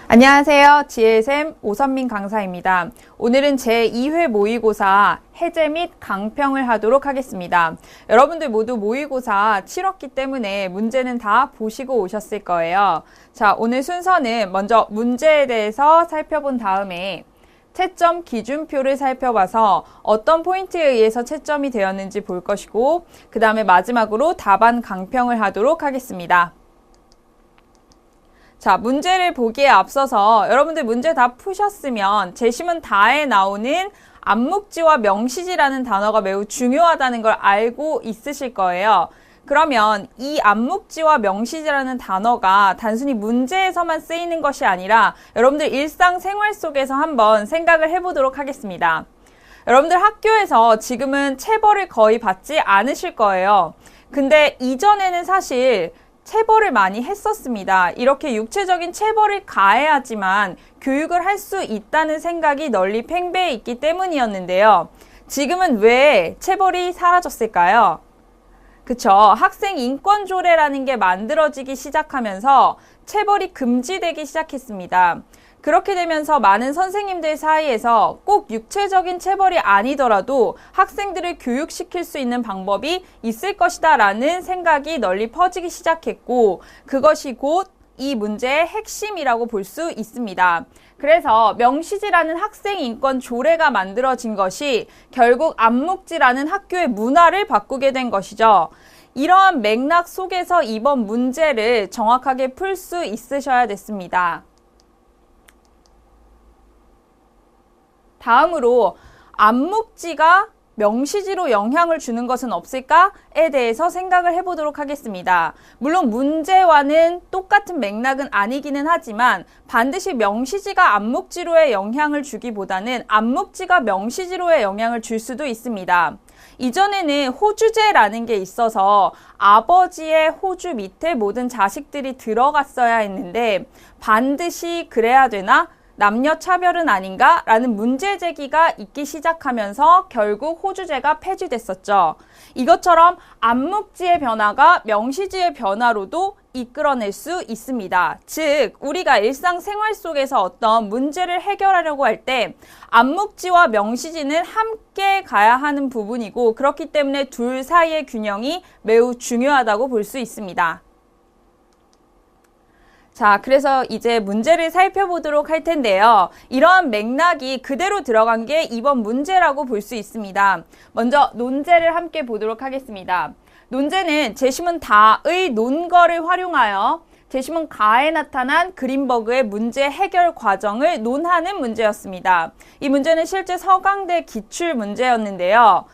안녕하세요. 지혜쌤 오선민 강사입니다. 오늘은 제2회 모의고사 해제 및 강평을 하도록 하겠습니다. 여러분들 모두 모의고사 치렀기 때문에 문제는 다 보시고 오셨을 거예요. 자, 오늘 순서는 먼저 문제에 대해서 살펴본 다음에 채점 기준표를 살펴봐서 어떤 포인트에 의해서 채점이 되었는지 볼 것이고, 그 다음에 마지막으로 답안 강평을 하도록 하겠습니다. 자, 문제를 보기에 앞서서 여러분들 문제 다 푸셨으면 제시문 다에 나오는 암묵지와 명시지라는 단어가 매우 중요하다는 걸 알고 있으실 거예요. 그러면 이 암묵지와 명시지라는 단어가 단순히 문제에서만 쓰이는 것이 아니라 여러분들 일상생활 속에서 한번 생각을 해보도록 하겠습니다. 여러분들 학교에서 지금은 체벌을 거의 받지 않으실 거예요. 근데 이전에는 사실 체벌을 많이 했었습니다. 이렇게 육체적인 체벌을 가해야지만 교육을 할 수 있다는 생각이 널리 팽배해 있기 때문이었는데요. 지금은 왜 체벌이 사라졌을까요? 그쵸. 학생 인권 조례라는 게 만들어지기 시작하면서 체벌이 금지되기 시작했습니다. 그렇게 되면서 많은 선생님들 사이에서 꼭 육체적인 체벌이 아니더라도 학생들을 교육시킬 수 있는 방법이 있을 것이다 라는 생각이 널리 퍼지기 시작했고, 그것이 곧 이 문제의 핵심이라고 볼 수 있습니다. 그래서 명시지라는 학생 인권 조례가 만들어진 것이 결국 암묵지라는 학교의 문화를 바꾸게 된 것이죠. 이러한 맥락 속에서 이번 문제를 정확하게 풀 수 있으셔야 됐습니다. 다음으로 암묵지가 명시지로 영향을 주는 것은 없을까에 대해서 생각을 해보도록 하겠습니다. 물론 문제와는 똑같은 맥락은 아니기는 하지만 반드시 명시지가 암묵지로의 영향을 주기보다는 암묵지가 명시지로의 영향을 줄 수도 있습니다. 이전에는 호주제라는 게 있어서 아버지의 호주 밑에 모든 자식들이 들어갔어야 했는데 반드시 그래야 되나? 남녀 차별은 아닌가? 라는 문제 제기가 있기 시작하면서 결국 호주제가 폐지됐었죠. 이것처럼 암묵지의 변화가 명시지의 변화로도 이끌어낼 수 있습니다. 즉, 우리가 일상생활 속에서 어떤 문제를 해결하려고 할 때 암묵지와 명시지는 함께 가야 하는 부분이고, 그렇기 때문에 둘 사이의 균형이 매우 중요하다고 볼 수 있습니다. 자, 그래서 이제 문제를 살펴보도록 할 텐데요. 이러한 맥락이 그대로 들어간 게 이번 문제라고 볼 수 있습니다. 먼저 논제를 함께 보도록 하겠습니다. 논제는 제시문 다의 논거를 활용하여 제시문 가에 나타난 그린버그의 문제 해결 과정을 논하는 문제였습니다. 이 문제는 실제 서강대 기출 문제였는데요.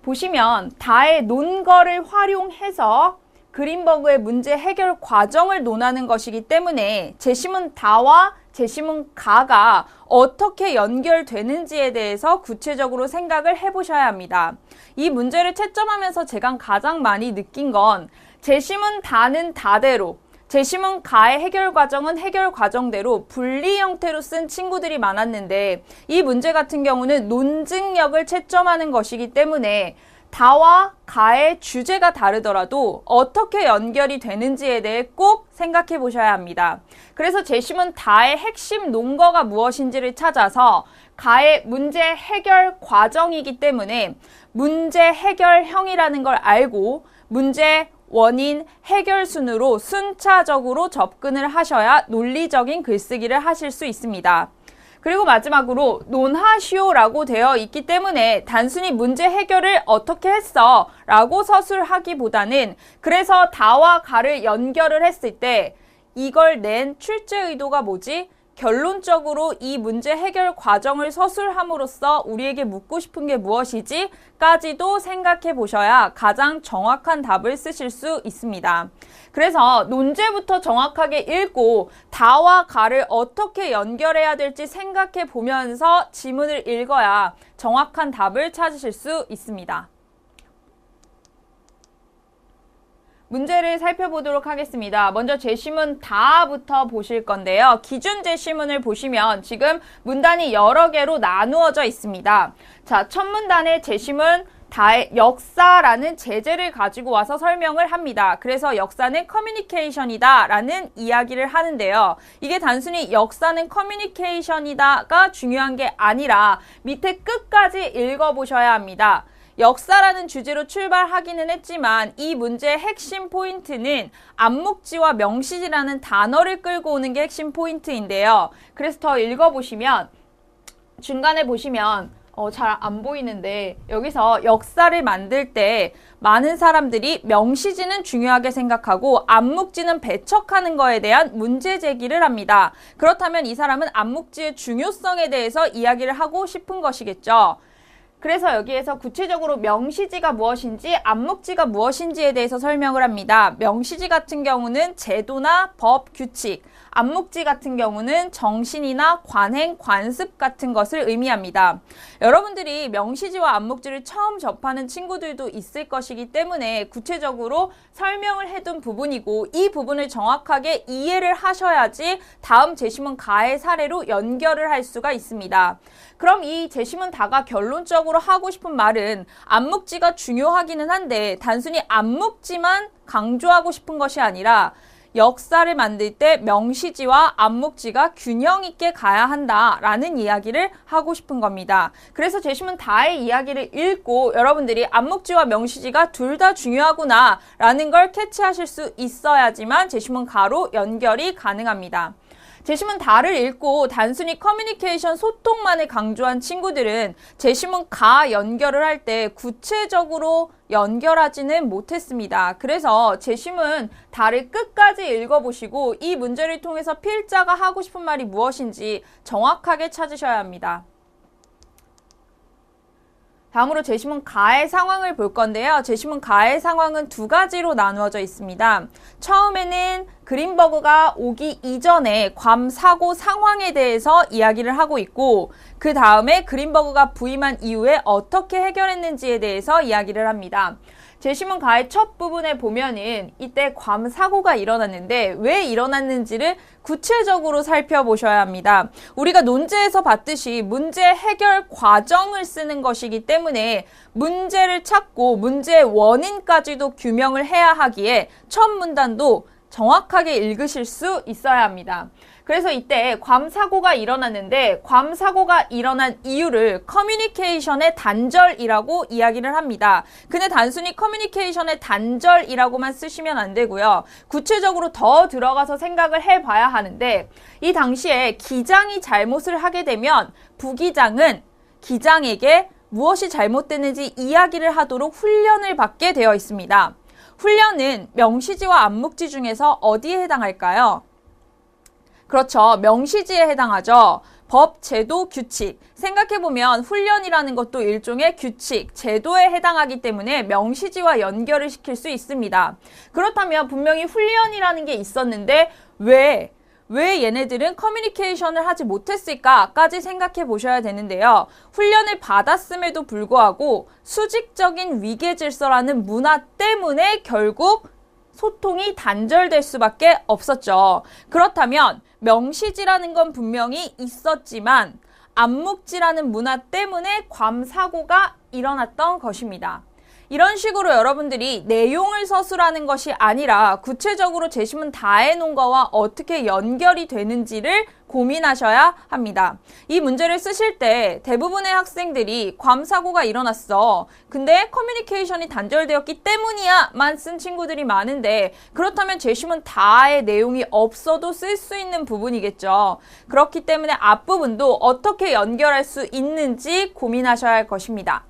보시면 다의 논거를 활용해서 그린버그의 문제 해결 과정을 논하는 것이기 때문에 제시문 다와 제시문 가가 어떻게 연결되는지에 대해서 구체적으로 생각을 해보셔야 합니다. 이 문제를 채점하면서 제가 가장 많이 느낀 건 제시문 다는 다대로, 제시문 가의 해결 과정은 해결 과정대로 분리 형태로 쓴 친구들이 많았는데, 이 문제 같은 경우는 논증력을 채점하는 것이기 때문에 다와 가의 주제가 다르더라도 어떻게 연결이 되는지에 대해 꼭 생각해 보셔야 합니다. 그래서 제시문 다의 핵심 논거가 무엇인지를 찾아서 가의 문제 해결 과정이기 때문에 문제 해결형이라는 걸 알고 문제 원인 해결 순으로 순차적으로 접근을 하셔야 논리적인 글쓰기를 하실 수 있습니다. 그리고 마지막으로 논하시오라고 되어 있기 때문에 단순히 문제 해결을 어떻게 했어? 라고 서술하기보다는 그래서 다와 가를 연결을 했을 때 이걸 낸 출제 의도가 뭐지? 결론적으로 이 문제 해결 과정을 서술함으로써 우리에게 묻고 싶은 게 무엇이지? 까지도 생각해 보셔야 가장 정확한 답을 쓰실 수 있습니다. 그래서 논제부터 정확하게 읽고 다와 가를 어떻게 연결해야 될지 생각해 보면서 지문을 읽어야 정확한 답을 찾으실 수 있습니다. 문제를 살펴보도록 하겠습니다. 먼저 제시문 다부터 보실 건데요. 기준 제시문을 보시면 지금 문단이 여러 개로 나누어져 있습니다. 자, 첫 문단의 제시문 역사라는 제재를 가지고 와서 설명을 합니다. 그래서 역사는 커뮤니케이션이다 라는 이야기를 하는데요. 이게 단순히 역사는 커뮤니케이션이다가 중요한 게 아니라 밑에 끝까지 읽어보셔야 합니다. 역사라는 주제로 출발하기는 했지만 이 문제의 핵심 포인트는 암묵지와 명시지라는 단어를 끌고 오는 게 핵심 포인트인데요. 그래서 더 읽어보시면 중간에 보시면 잘 안 보이는데 여기서 역사를 만들 때 많은 사람들이 명시지는 중요하게 생각하고 암묵지는 배척하는 거에 대한 문제 제기를 합니다. 그렇다면 이 사람은 암묵지의 중요성에 대해서 이야기를 하고 싶은 것이겠죠. 그래서 여기에서 구체적으로 명시지가 무엇인지 암묵지가 무엇인지에 대해서 설명을 합니다. 명시지 같은 경우는 제도나 법, 규칙, 암묵지 같은 경우는 정신이나 관행, 관습 같은 것을 의미합니다. 여러분들이 명시지와 암묵지를 처음 접하는 친구들도 있을 것이기 때문에 구체적으로 설명을 해둔 부분이고 이 부분을 정확하게 이해를 하셔야지 다음 제시문 가의 사례로 연결을 할 수가 있습니다. 그럼 이 제시문 다가 결론적으로 하고 싶은 말은 암묵지가 중요하기는 한데 단순히 암묵지만 강조하고 싶은 것이 아니라 역사를 만들 때 명시지와 암묵지가 균형 있게 가야 한다라는 이야기를 하고 싶은 겁니다. 그래서 제시문 다의 이야기를 읽고 여러분들이 암묵지와 명시지가 둘 다 중요하구나 라는 걸 캐치하실 수 있어야지만 제시문 가로 연결이 가능합니다. 제시문 다를 읽고 단순히 커뮤니케이션 소통만을 강조한 친구들은 제시문 가 연결을 할 때 구체적으로 연결하지는 못했습니다. 그래서 제시문 다를 끝까지 읽어보시고 이 문제를 통해서 필자가 하고 싶은 말이 무엇인지 정확하게 찾으셔야 합니다. 다음으로 제시문 가의 상황을 볼 건데요. 제시문 가의 상황은 두 가지로 나누어져 있습니다. 처음에는 그린버그가 오기 이전에 괌 사고 상황에 대해서 이야기를 하고 있고 그 다음에 그린버그가 부임한 이후에 어떻게 해결했는지에 대해서 이야기를 합니다. 제시문 가의 첫 부분에 보면은 이때 괌 사고가 일어났는데 왜 일어났는지를 구체적으로 살펴보셔야 합니다. 우리가 논제에서 봤듯이 문제 해결 과정을 쓰는 것이기 때문에 문제를 찾고 문제의 원인까지도 규명을 해야 하기에 첫 문단도 정확하게 읽으실 수 있어야 합니다. 그래서 이때 괌 사고가 일어났는데 괌 사고가 일어난 이유를 커뮤니케이션의 단절이라고 이야기를 합니다. 근데 단순히 커뮤니케이션의 단절이라고만 쓰시면 안 되고요. 구체적으로 더 들어가서 생각을 해봐야 하는데 이 당시에 기장이 잘못을 하게 되면 부기장은 기장에게 무엇이 잘못됐는지 이야기를 하도록 훈련을 받게 되어 있습니다. 훈련은 명시지와 암묵지 중에서 어디에 해당할까요? 그렇죠. 명시지에 해당하죠. 법, 제도, 규칙. 생각해보면 훈련이라는 것도 일종의 규칙, 제도에 해당하기 때문에 명시지와 연결을 시킬 수 있습니다. 그렇다면 분명히 훈련이라는 게 있었는데 왜 얘네들은 커뮤니케이션을 하지 못했을까까지 생각해 보셔야 되는데요. 훈련을 받았음에도 불구하고 수직적인 위계질서라는 문화 때문에 결국 소통이 단절될 수밖에 없었죠. 그렇다면 명시지라는 건 분명히 있었지만 암묵지라는 문화 때문에 괌 사고가 일어났던 것입니다. 이런 식으로 여러분들이 내용을 서술하는 것이 아니라 구체적으로 제시문 다해 놓은 거와 어떻게 연결이 되는지를 고민하셔야 합니다. 이 문제를 쓰실 때 대부분의 학생들이 괌 사고가 일어났어. 근데 커뮤니케이션이 단절되었기 때문이야만 쓴 친구들이 많은데 그렇다면 제시문 다의 내용이 없어도 쓸 수 있는 부분이겠죠. 그렇기 때문에 앞부분도 어떻게 연결할 수 있는지 고민하셔야 할 것입니다.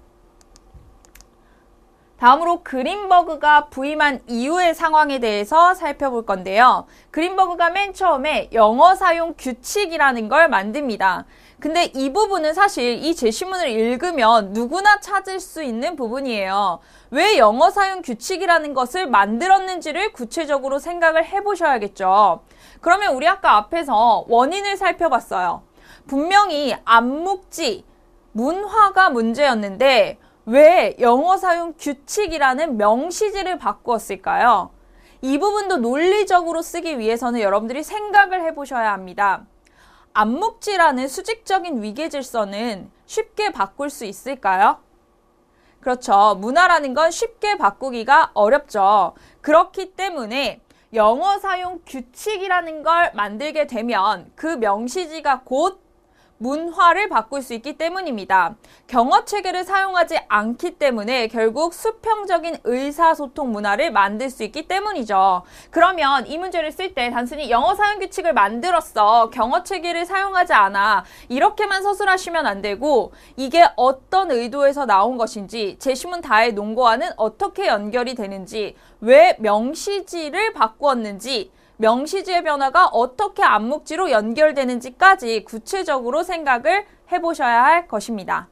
다음으로 그린버그가 부임한 이후의 상황에 대해서 살펴볼 건데요. 그린버그가 맨 처음에 영어 사용 규칙이라는 걸 만듭니다. 근데 이 부분은 사실 이 제시문을 읽으면 누구나 찾을 수 있는 부분이에요. 왜 영어 사용 규칙이라는 것을 만들었는지를 구체적으로 생각을 해보셔야겠죠. 그러면 우리 아까 앞에서 원인을 살펴봤어요. 분명히 암묵지, 문화가 문제였는데 왜 영어 사용 규칙이라는 명시지를 바꾸었을까요? 이 부분도 논리적으로 쓰기 위해서는 여러분들이 생각을 해보셔야 합니다. 암묵지라는 수직적인 위계 질서는 쉽게 바꿀 수 있을까요? 그렇죠. 문화라는 건 쉽게 바꾸기가 어렵죠. 그렇기 때문에 영어 사용 규칙이라는 걸 만들게 되면 그 명시지가 곧 문화를 바꿀 수 있기 때문입니다. 경어 체계를 사용하지 않기 때문에 결국 수평적인 의사소통 문화를 만들 수 있기 때문이죠. 그러면 이 문제를 쓸 때 단순히 영어 사용 규칙을 만들었어. 경어 체계를 사용하지 않아. 이렇게만 서술하시면 안 되고 이게 어떤 의도에서 나온 것인지, 제시문 다의 논거와는 어떻게 연결이 되는지, 왜 명시지를 바꾸었는지, 명시지의 변화가 어떻게 암묵지로 연결되는지까지 구체적으로 생각을 해보셔야 할 것입니다.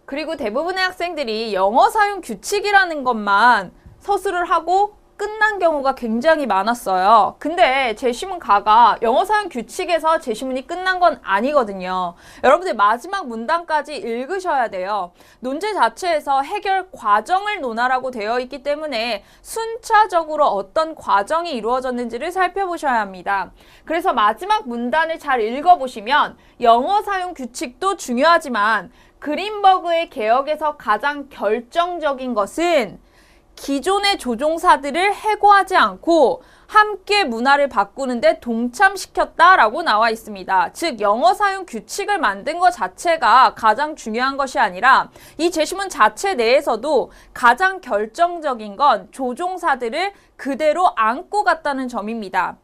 그리고 대부분의 학생들이 영어 사용 규칙이라는 것만 서술을 하고 끝난 경우가 굉장히 많았어요. 근데 제시문 가가 영어 사용 규칙에서 제시문이 끝난 건 아니거든요. 여러분들 마지막 문단까지 읽으셔야 돼요. 논제 자체에서 해결 과정을 논하라고 되어 있기 때문에 순차적으로 어떤 과정이 이루어졌는지를 살펴보셔야 합니다. 그래서 마지막 문단을 잘 읽어보시면 영어 사용 규칙도 중요하지만 그린버그의 개혁에서 가장 결정적인 것은 기존의 조종사들을 해고하지 않고 함께 문화를 바꾸는데 동참시켰다라고 나와 있습니다. 즉 영어 사용 규칙을 만든 것 자체가 가장 중요한 것이 아니라 이 제시문 자체 내에서도 가장 결정적인 건 조종사들을 그대로 안고 갔다는 점입니다.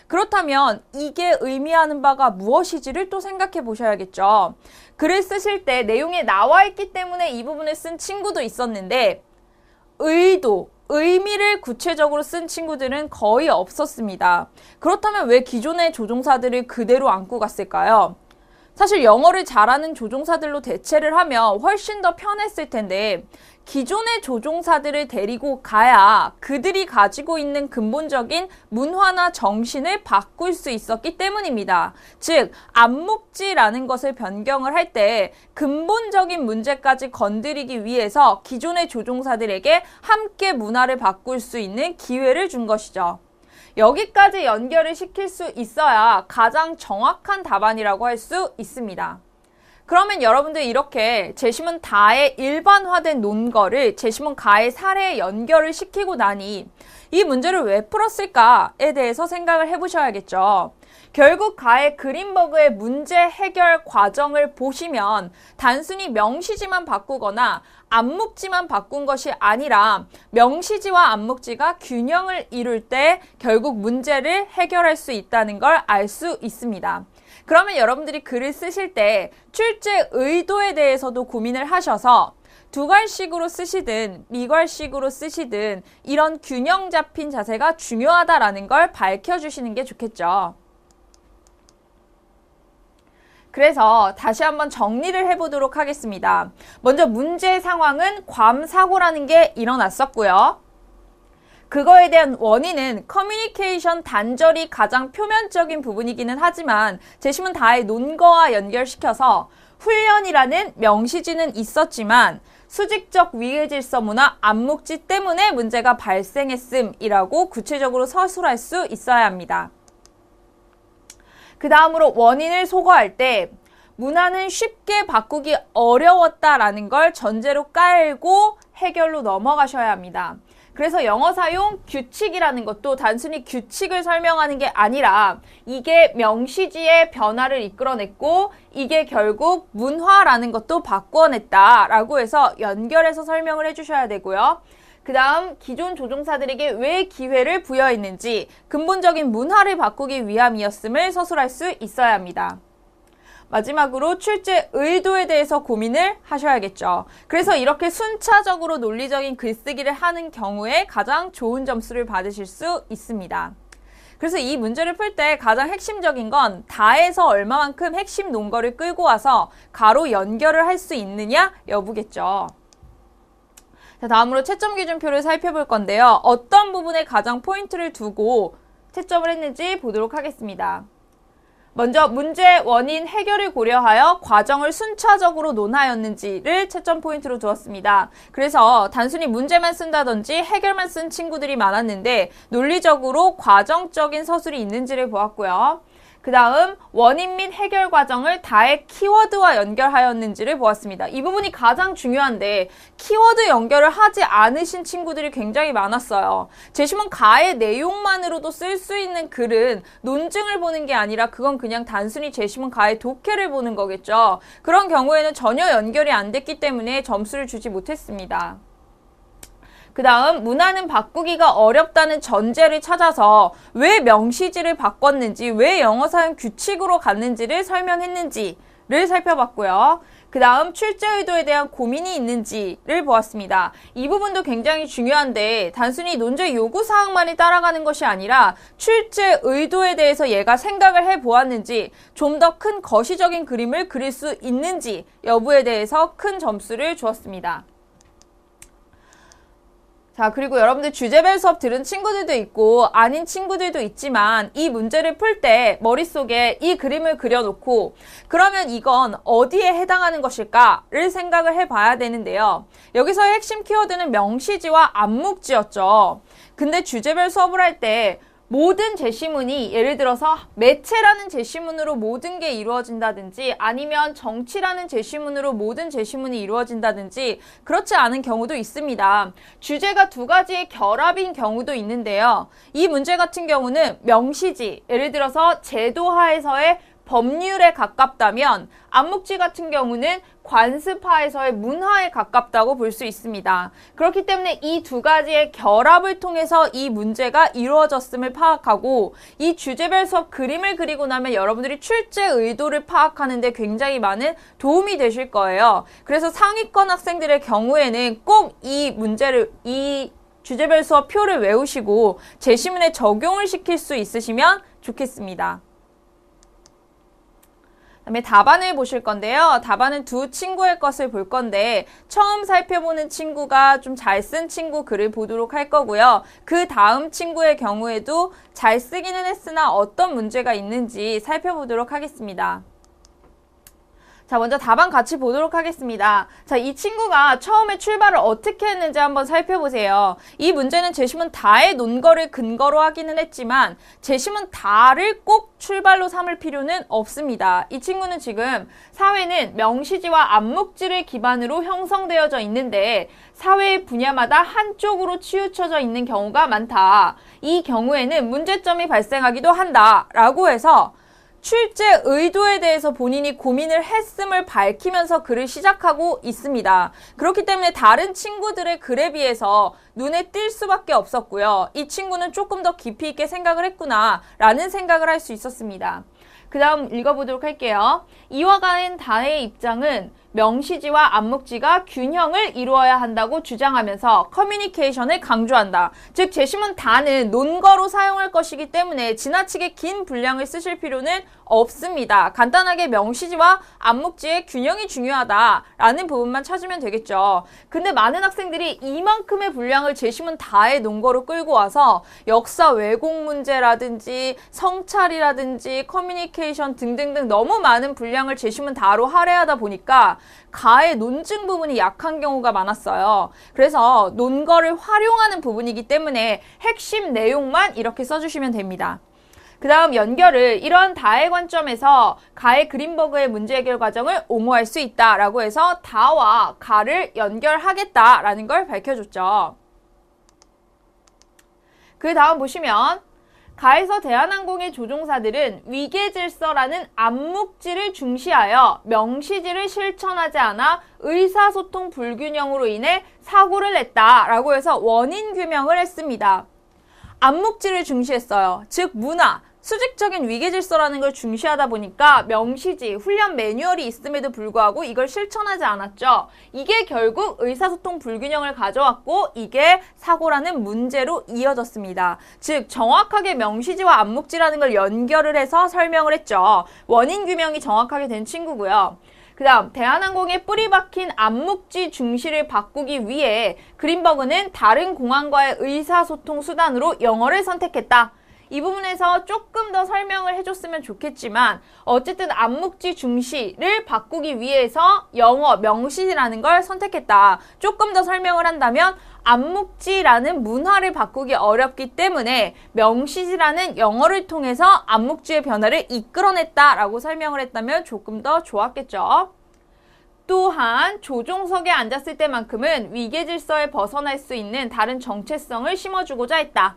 그렇다면 이게 의미하는 바가 무엇이지를 또 생각해 보셔야겠죠. 글을 쓰실 때 내용에 나와 있기 때문에 이 부분을 쓴 친구도 있었는데 의도, 의미를 구체적으로 쓴 친구들은 거의 없었습니다. 그렇다면 왜 기존의 조종사들을 그대로 안고 갔을까요? 사실 영어를 잘하는 조종사들로 대체를 하면 훨씬 더 편했을 텐데 기존의 조종사들을 데리고 가야 그들이 가지고 있는 근본적인 문화나 정신을 바꿀 수 있었기 때문입니다. 즉, 암묵지라는 것을 변경을 할 때 근본적인 문제까지 건드리기 위해서 기존의 조종사들에게 함께 문화를 바꿀 수 있는 기회를 준 것이죠. 여기까지 연결을 시킬 수 있어야 가장 정확한 답안이라고 할 수 있습니다. 그러면 여러분들 이렇게 제시문 다의 일반화된 논거를 제시문 가의 사례에 연결을 시키고 나니 이 문제를 왜 풀었을까에 대해서 생각을 해보셔야겠죠. 결국 가의 그린버그의 문제 해결 과정을 보시면 단순히 명시지만 바꾸거나 암묵지만 바꾼 것이 아니라 명시지와 암묵지가 균형을 이룰 때 결국 문제를 해결할 수 있다는 걸 알 수 있습니다. 그러면 여러분들이 글을 쓰실 때 출제 의도에 대해서도 고민을 하셔서 두괄식으로 쓰시든 미괄식으로 쓰시든 이런 균형 잡힌 자세가 중요하다라는 걸 밝혀주시는 게 좋겠죠. 그래서 다시 한번 정리를 해보도록 하겠습니다. 먼저 문제 상황은 괌 사고라는 게 일어났었고요. 그거에 대한 원인은 커뮤니케이션 단절이 가장 표면적인 부분이기는 하지만 제시문 다의 논거와 연결시켜서 훈련이라는 명시지는 있었지만 수직적 위계질서 문화 암묵지 때문에 문제가 발생했음이라고 구체적으로 서술할 수 있어야 합니다. 그 다음으로 원인을 소거할 때 문화는 쉽게 바꾸기 어려웠다라는 걸 전제로 깔고 해결로 넘어가셔야 합니다. 그래서 영어 사용 규칙이라는 것도 단순히 규칙을 설명하는 게 아니라 이게 명시지의 변화를 이끌어냈고 이게 결국 문화라는 것도 바꿔냈다라고 해서 연결해서 설명을 해주셔야 되고요. 그 다음 기존 조종사들에게 왜 기회를 부여했는지 근본적인 문화를 바꾸기 위함이었음을 서술할 수 있어야 합니다. 마지막으로 출제 의도에 대해서 고민을 하셔야겠죠. 그래서 이렇게 순차적으로 논리적인 글쓰기를 하는 경우에 가장 좋은 점수를 받으실 수 있습니다. 그래서 이 문제를 풀 때 가장 핵심적인 건 다에서 얼마만큼 핵심 논거를 끌고 와서 가로 연결을 할 수 있느냐 여부겠죠. 자, 다음으로 채점 기준표를 살펴볼 건데요. 어떤 부분에 가장 포인트를 두고 채점을 했는지 보도록 하겠습니다. 먼저 문제 원인 해결을 고려하여 과정을 순차적으로 논하였는지를 채점 포인트로 두었습니다. 그래서 단순히 문제만 쓴다든지 해결만 쓴 친구들이 많았는데 논리적으로 과정적인 서술이 있는지를 보았고요. 그 다음 원인 및 해결 과정을 다의 키워드와 연결하였는지를 보았습니다. 이 부분이 가장 중요한데 키워드 연결을 하지 않으신 친구들이 굉장히 많았어요. 제시문 가의 내용만으로도 쓸 수 있는 글은 논증을 보는 게 아니라 그건 그냥 단순히 제시문 가의 독해를 보는 거겠죠. 그런 경우에는 전혀 연결이 안 됐기 때문에 점수를 주지 못했습니다. 그 다음 문화는 바꾸기가 어렵다는 전제를 찾아서 왜 명시지를 바꿨는지, 왜 영어 사용 규칙으로 갔는지를 설명했는지를 살펴봤고요. 그 다음 출제 의도에 대한 고민이 있는지를 보았습니다. 이 부분도 굉장히 중요한데 단순히 논제 요구사항만을 따라가는 것이 아니라 출제 의도에 대해서 얘가 생각을 해보았는지, 좀 더 큰 거시적인 그림을 그릴 수 있는지 여부에 대해서 큰 점수를 주었습니다. 자, 그리고 여러분들 주제별 수업 들은 친구들도 있고 아닌 친구들도 있지만 이 문제를 풀 때 머릿속에 이 그림을 그려놓고 그러면 이건 어디에 해당하는 것일까를 생각을 해봐야 되는데요. 여기서의 핵심 키워드는 명시지와 암묵지였죠. 근데 주제별 수업을 할 때 모든 제시문이 예를 들어서 매체라는 제시문으로 모든 게 이루어진다든지 아니면 정치라는 제시문으로 모든 제시문이 이루어진다든지 그렇지 않은 경우도 있습니다. 주제가 두 가지의 결합인 경우도 있는데요. 이 문제 같은 경우는 명시지, 예를 들어서 제도하에서의 법률에 가깝다면 암묵지 같은 경우는 관습하에서의 문화에 가깝다고 볼 수 있습니다. 그렇기 때문에 이 두 가지의 결합을 통해서 이 문제가 이루어졌음을 파악하고 이 주제별 수업 그림을 그리고 나면 여러분들이 출제 의도를 파악하는 데 굉장히 많은 도움이 되실 거예요. 그래서 상위권 학생들의 경우에는 꼭 이 문제를, 이 주제별 수업 표를 외우시고 제시문에 적용을 시킬 수 있으시면 좋겠습니다. 그다음에 답안을 보실 건데요. 답안은 두 친구의 것을 볼 건데 처음 살펴보는 친구가 좀 잘 쓴 친구 글을 보도록 할 거고요. 그 다음 친구의 경우에도 잘 쓰기는 했으나 어떤 문제가 있는지 살펴보도록 하겠습니다. 자, 먼저 답안 같이 보도록 하겠습니다. 자, 이 친구가 처음에 출발을 어떻게 했는지 한번 살펴보세요. 이 문제는 제시문 다의 논거를 근거로 하기는 했지만 제시문 다를 꼭 출발로 삼을 필요는 없습니다. 이 친구는 지금 사회는 명시지와 암묵지를 기반으로 형성되어져 있는데 사회의 분야마다 한쪽으로 치우쳐져 있는 경우가 많다. 이 경우에는 문제점이 발생하기도 한다. 라고 해서 출제 의도에 대해서 본인이 고민을 했음을 밝히면서 글을 시작하고 있습니다. 그렇기 때문에 다른 친구들의 글에 비해서 눈에 띌 수밖에 없었고요. 이 친구는 조금 더 깊이 있게 생각을 했구나 라는 생각을 할 수 있었습니다. 그 다음 읽어보도록 할게요. 이와 같은 다의 입장은 명시지와 암묵지가 균형을 이루어야 한다고 주장하면서 커뮤니케이션을 강조한다. 즉 제시문 다는 논거로 사용할 것이기 때문에 지나치게 긴 분량을 쓰실 필요는 없습니다. 간단하게 명시지와 암묵지의 균형이 중요하다라는 부분만 찾으면 되겠죠. 근데 많은 학생들이 이만큼의 분량을 제시문 다의 논거로 끌고 와서 역사 왜곡 문제라든지 성찰이라든지 커뮤니케이션 등등등 너무 많은 분량을 제시문 다로 할애하다 보니까 가의 논증 부분이 약한 경우가 많았어요. 그래서 논거를 활용하는 부분이기 때문에 핵심 내용만 이렇게 써주시면 됩니다. 그 다음 연결을 이런 다의 관점에서 가의 그린버그의 문제 해결 과정을 옹호할 수 있다라고 해서 다와 가를 연결하겠다라는 걸 밝혀줬죠. 그 다음 보시면 가에서 대한항공의 조종사들은 위계질서라는 암묵지를 중시하여 명시지를 실천하지 않아 의사소통 불균형으로 인해 사고를 냈다라고 해서 원인 규명을 했습니다. 암묵지를 중시했어요. 즉 문화, 수직적인 위계질서라는 걸 중시하다 보니까 명시지, 훈련 매뉴얼이 있음에도 불구하고 이걸 실천하지 않았죠. 이게 결국 의사소통 불균형을 가져왔고 이게 사고라는 문제로 이어졌습니다. 즉 정확하게 명시지와 암묵지라는 걸 연결을 해서 설명을 했죠. 원인 규명이 정확하게 된 친구고요. 그 다음 대한항공의 뿌리 박힌 암묵지 중시를 바꾸기 위해 그린버그는 다른 공항과의 의사소통 수단으로 영어를 선택했다. 이 부분에서 조금 더 설명을 해줬으면 좋겠지만 어쨌든 암묵지 중시를 바꾸기 위해서 영어 명시라는 걸 선택했다. 조금 더 설명을 한다면 암묵지라는 문화를 바꾸기 어렵기 때문에 명시지라는 영어를 통해서 암묵지의 변화를 이끌어냈다라고 설명을 했다면 조금 더 좋았겠죠. 또한 조종석에 앉았을 때만큼은 위계질서에 벗어날 수 있는 다른 정체성을 심어주고자 했다.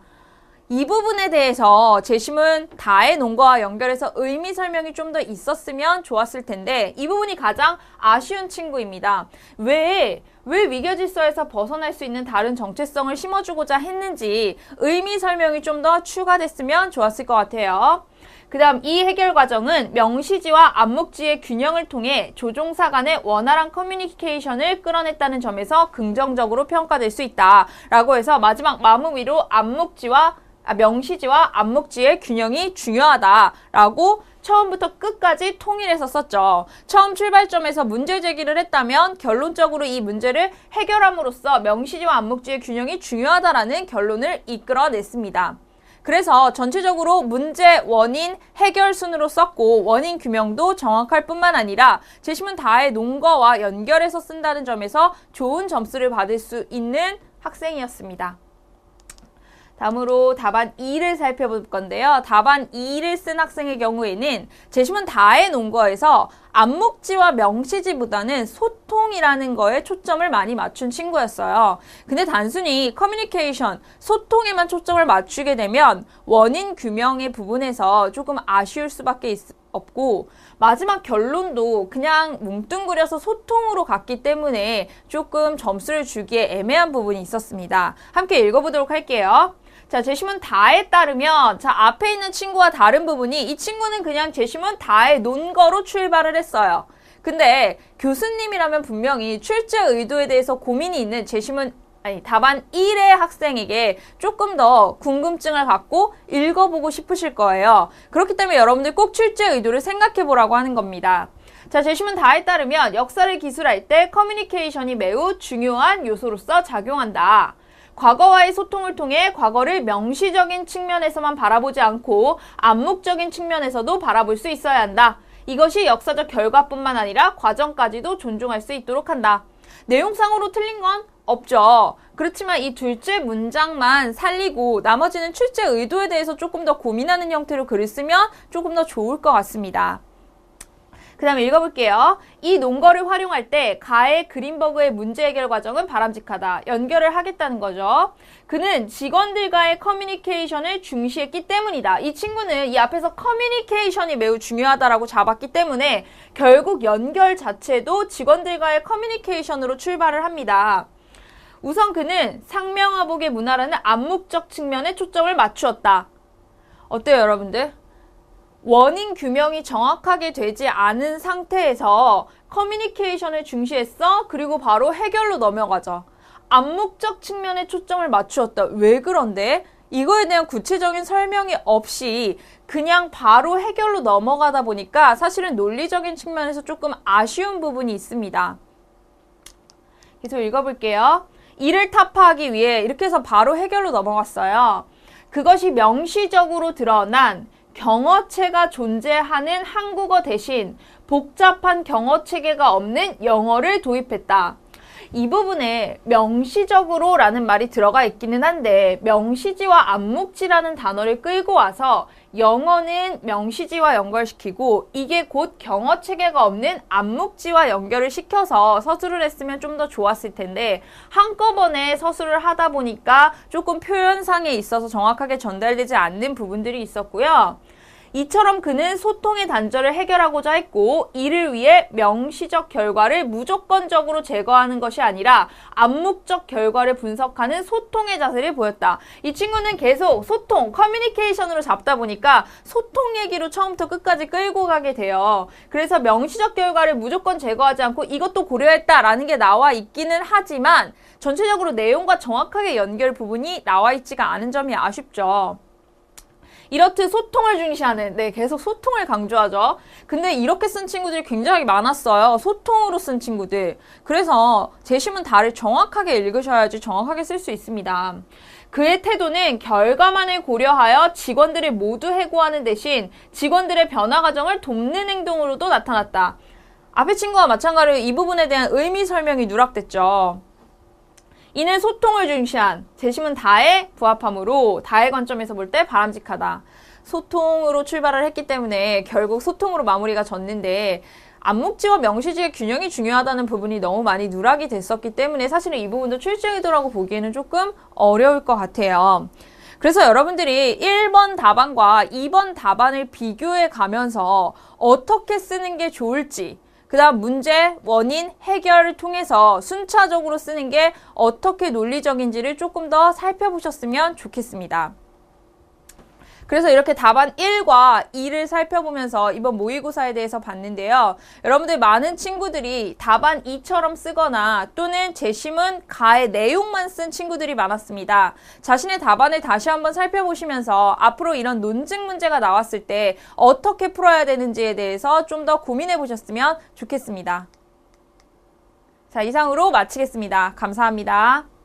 이 부분에 대해서 제심은 다의 논거와 연결해서 의미 설명이 좀 더 있었으면 좋았을 텐데 이 부분이 가장 아쉬운 친구입니다. 왜 위계질서에서 벗어날 수 있는 다른 정체성을 심어주고자 했는지 의미 설명이 좀 더 추가됐으면 좋았을 것 같아요. 그 다음 이 해결 과정은 명시지와 암묵지의 균형을 통해 조종사 간의 원활한 커뮤니케이션을 끌어냈다는 점에서 긍정적으로 평가될 수 있다. 라고 해서 마지막 마무리로 명시지와 암묵지의 균형이 중요하다라고 처음부터 끝까지 통일해서 썼죠. 처음 출발점에서 문제 제기를 했다면 결론적으로 이 문제를 해결함으로써 명시지와 암묵지의 균형이 중요하다라는 결론을 이끌어냈습니다. 그래서 전체적으로 문제 원인 해결 순으로 썼고 원인 규명도 정확할 뿐만 아니라 제시문 다의 논거와 연결해서 쓴다는 점에서 좋은 점수를 받을 수 있는 학생이었습니다. 다음으로 답안 2를 살펴볼 건데요. 답안 2를 쓴 학생의 경우에는 제시문 다의 논거에서 암묵지와 명시지보다는 소통이라는 거에 초점을 많이 맞춘 친구였어요. 근데 단순히 커뮤니케이션, 소통에만 초점을 맞추게 되면 원인 규명의 부분에서 조금 아쉬울 수밖에 없고 마지막 결론도 그냥 뭉뚱그려서 소통으로 갔기 때문에 조금 점수를 주기에 애매한 부분이 있었습니다. 함께 읽어보도록 할게요. 자, 제시문 다에 따르면 자 앞에 있는 친구와 다른 부분이 이 친구는 그냥 제시문 다의 논거로 출발을 했어요. 근데 교수님이라면 분명히 출제 의도에 대해서 고민이 있는 답안 1의 학생에게 조금 더 궁금증을 갖고 읽어보고 싶으실 거예요. 그렇기 때문에 여러분들 꼭 출제 의도를 생각해 보라고 하는 겁니다. 자, 제시문 다에 따르면 역사를 기술할 때 커뮤니케이션이 매우 중요한 요소로서 작용한다. 과거와의 소통을 통해 과거를 명시적인 측면에서만 바라보지 않고 암묵적인 측면에서도 바라볼 수 있어야 한다. 이것이 역사적 결과뿐만 아니라 과정까지도 존중할 수 있도록 한다. 내용상으로 틀린 건 없죠. 그렇지만 이 둘째 문장만 살리고 나머지는 출제 의도에 대해서 조금 더 고민하는 형태로 글을 쓰면 조금 더 좋을 것 같습니다. 그 다음에 읽어볼게요. 이 논거를 활용할 때 가의 그린버그의 문제 해결 과정은 바람직하다. 연결을 하겠다는 거죠. 그는 직원들과의 커뮤니케이션을 중시했기 때문이다. 이 친구는 이 앞에서 커뮤니케이션이 매우 중요하다라고 잡았기 때문에 결국 연결 자체도 직원들과의 커뮤니케이션으로 출발을 합니다. 우선 그는 상명하복의 문화라는 암묵적 측면에 초점을 맞추었다. 어때요, 여러분들? 원인 규명이 정확하게 되지 않은 상태에서 커뮤니케이션을 중시했어. 그리고 바로 해결로 넘어가죠. 암묵적 측면에 초점을 맞추었다. 왜 그런데? 이거에 대한 구체적인 설명이 없이 그냥 바로 해결로 넘어가다 보니까 사실은 논리적인 측면에서 조금 아쉬운 부분이 있습니다. 계속 읽어볼게요. 이를 타파하기 위해 이렇게 해서 바로 해결로 넘어갔어요. 그것이 명시적으로 드러난 경어체가 존재하는 한국어 대신 복잡한 경어체계가 없는 영어를 도입했다. 이 부분에 명시적으로 라는 말이 들어가 있기는 한데 명시지와 암묵지라는 단어를 끌고 와서 영어는 명시지와 연결시키고 이게 곧 경어체계가 없는 암묵지와 연결을 시켜서 서술을 했으면 좀 더 좋았을 텐데 한꺼번에 서술을 하다 보니까 조금 표현상에 있어서 정확하게 전달되지 않는 부분들이 있었고요. 이처럼 그는 소통의 단절을 해결하고자 했고 이를 위해 명시적 결과를 무조건적으로 제거하는 것이 아니라 암묵적 결과를 분석하는 소통의 자세를 보였다. 이 친구는 계속 소통, 커뮤니케이션으로 잡다 보니까 소통 얘기로 처음부터 끝까지 끌고 가게 돼요. 그래서 명시적 결과를 무조건 제거하지 않고 이것도 고려했다라는 게 나와 있기는 하지만 전체적으로 내용과 정확하게 연결 부분이 나와 있지가 않은 점이 아쉽죠. 이렇듯 소통을 중시하는, 계속 소통을 강조하죠. 근데 이렇게 쓴 친구들이 굉장히 많았어요. 소통으로 쓴 친구들. 그래서 제시문 다를 정확하게 읽으셔야지 정확하게 쓸 수 있습니다. 그의 태도는 결과만을 고려하여 직원들을 모두 해고하는 대신 직원들의 변화 과정을 돕는 행동으로도 나타났다. 앞의 친구와 마찬가지로 이 부분에 대한 의미 설명이 누락됐죠. 이는 소통을 중시한 재심은 다에 부합하므로 다의 관점에서 볼 때 바람직하다. 소통으로 출발을 했기 때문에 결국 소통으로 마무리가 졌는데 암묵지와 명시지의 균형이 중요하다는 부분이 너무 많이 누락이 됐었기 때문에 사실은 이 부분도 출제의도라고 보기에는 조금 어려울 것 같아요. 그래서 여러분들이 1번 답안과 2번 답안을 비교해 가면서 어떻게 쓰는 게 좋을지, 그 다음 문제, 원인, 해결을 통해서 순차적으로 쓰는 게 어떻게 논리적인지를 조금 더 살펴보셨으면 좋겠습니다. 그래서 이렇게 답안 1과 2를 살펴보면서 이번 모의고사에 대해서 봤는데요. 여러분들 많은 친구들이 답안 2처럼 쓰거나 또는 재심은 가의 내용만 쓴 친구들이 많았습니다. 자신의 답안을 다시 한번 살펴보시면서 앞으로 이런 논증 문제가 나왔을 때 어떻게 풀어야 되는지에 대해서 좀 더 고민해 보셨으면 좋겠습니다. 자, 이상으로 마치겠습니다. 감사합니다.